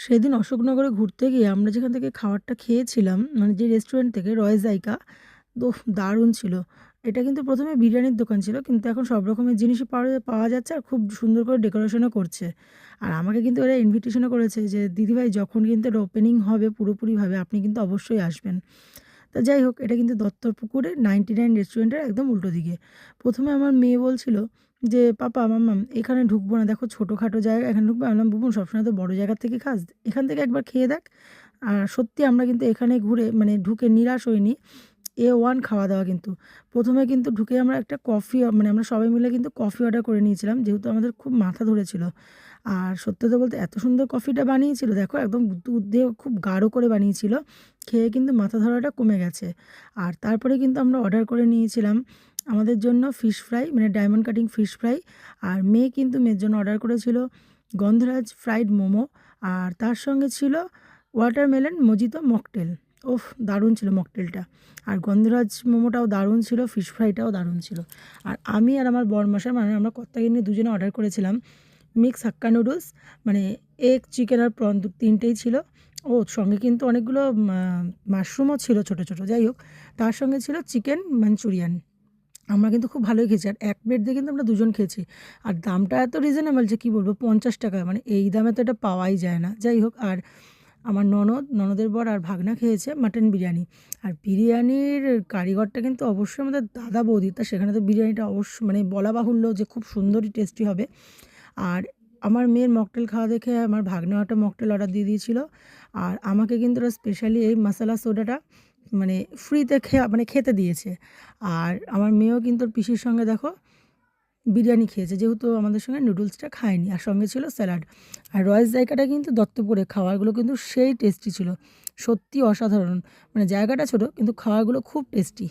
সেদিন অশোকনগরে ঘুরতে গিয়ে আমরা যেখান থেকে খাবারটা খেয়েছিলাম, মানে যে রেস্টুরেন্ট থেকে রয় জাইকা, দারুণ ছিল। এটা কিন্তু ১ম এ বিরিয়ানির দোকান ছিল, কিন্তু এখন সব রকমের জিনিসই পাওয়া পাওয়া যাচ্ছে আর খুব সুন্দর করে ডেকোরেশনও করছে। আর আমাকে কিন্তু ওরা ইনভিটেশনও করেছে যে, "দিদিভাই যখন কিন্তু এর ওপেনিং হবে পুরোপুরিভাবে আপনি কিন্তু অবশ্যই আসবেন।" তা যাই হোক, এটা কিন্তু দত্তপুকুরের 99 রেস্টুরেন্টের একদম উল্টো দিকে। ১ম এ আমার মেয়ে বলছিল যে, "পাপা, মাম্মাম এখানে ঢুকবো না। দেখো ছোটখাটো জায়গা, এখানে ঢুকবো?" আমি বললাম, "বুবু সবসময় তো বড় জায়গা থেকে খাস। এখান থেকে একবার খেয়ে দেখ।" আর সত্যি আমরা কিন্তু এখানে ঘুরে মানে ঢুকে নিরাশ হইনি। A1 খাওয়া-দাওয়া কিন্তু। ১ম এ কিন্তু ঢুকে আমরা একটা কফি মানে আমরা সবাই মিলে কিন্তু কফি অর্ডার করে নিয়েছিলাম। যেহেতু আমাদের খুব মাথা ধরেছিল। আর সত্যি কথা বলতে এত সুন্দর কফিটা বানিয়েছিল, দেখো একদম দুধ দিয়ে খুব গাঢ় করে বানিয়েছিল। খেয়ে কিন্তু মাথা ধরাটা কমে গেছে। আর তারপরে কিন্তু আমরা অর্ডার করে নিয়েছিলাম আমাদের জন্য ফিশ ফ্রাই, মানে ডায়মন্ড কাটিং ফিশ ফ্রাই। আর মেয়ে কিন্তু মেয়ের জন্য অর্ডার করেছিল গন্ধরাজ ফ্রাইড মোমো। আর তার সঙ্গে ছিল ওয়াটারমেলন মোজিতো মকটেল। ওফ! দারুণ ছিল মকটেলটা। আর গন্ধরাজ মোমোটাও দারুণ ছিল, ফিশ ফ্রাইটাও দারুণ ছিল। আর আমি আর আমার বরমশাই, মানে আমরা কর্তাগিন্নি দুজনে অর্ডার করেছিলাম মিক্স হাক্কা নুডলস, মানে এগ, চিকেন আর প্রন ৩ টেই ছিল। ও সঙ্গে কিন্তু অনেকগুলো মাশরুমও ছিল ছোট, ছোট। যাই হোক, তার সঙ্গে ছিল চিকেন মাঞ্চুরিয়ান। আমরা কিন্তু খুব ভালোই খেয়েছি। আর ১ প্লেট দিয়ে কিন্তু আমরা দুজন খেয়েছি। আর দামটা এত রিজনেবল যে কি বলব, ৳৫০, মানে এই দামে তো এটা পাওয়াই যায় না। যাই হোক, আর আমার ননদের বর আর ভাগনা খেয়েছে মাটন বিরিয়ানি। আর বিরিয়ানির কারিগরটা কিন্তু অবশ্যই আমাদের দাদা বৌদি। তা সেখানে তো বিরিয়ানিটা মানে বলা বাহুল্য যে খুব সুন্দরই টেস্টি হবে। আর আমার মেয়ের মকটেল খাওয়া দেখে আমার ভাগ্নেও একটা মকটেল অর্ডার দিয়ে দিয়েছিল। আর আমাকে কিন্তু ওরা স্পেশালি এই মাসালা সোডাটা মানে ফ্রিতে মানে খেতে দিয়েছে। আর আমার মেয়েও কিন্তু ওর পিসির সঙ্গে দেখো বিরিয়ানি খেয়েছে, যেহেতু আমাদের সঙ্গে নুডলসটা খায়নি। আর সঙ্গে ছিল স্যালাড। আর রয়েস জায়গাটা কিন্তু দত্তপুরে, খাবারগুলো কিন্তু সেই টেস্টি ছিল। সত্যি অসাধারণ। মানে জায়গাটা ছোট কিন্তু খাবারগুলো খুব টেস্টি।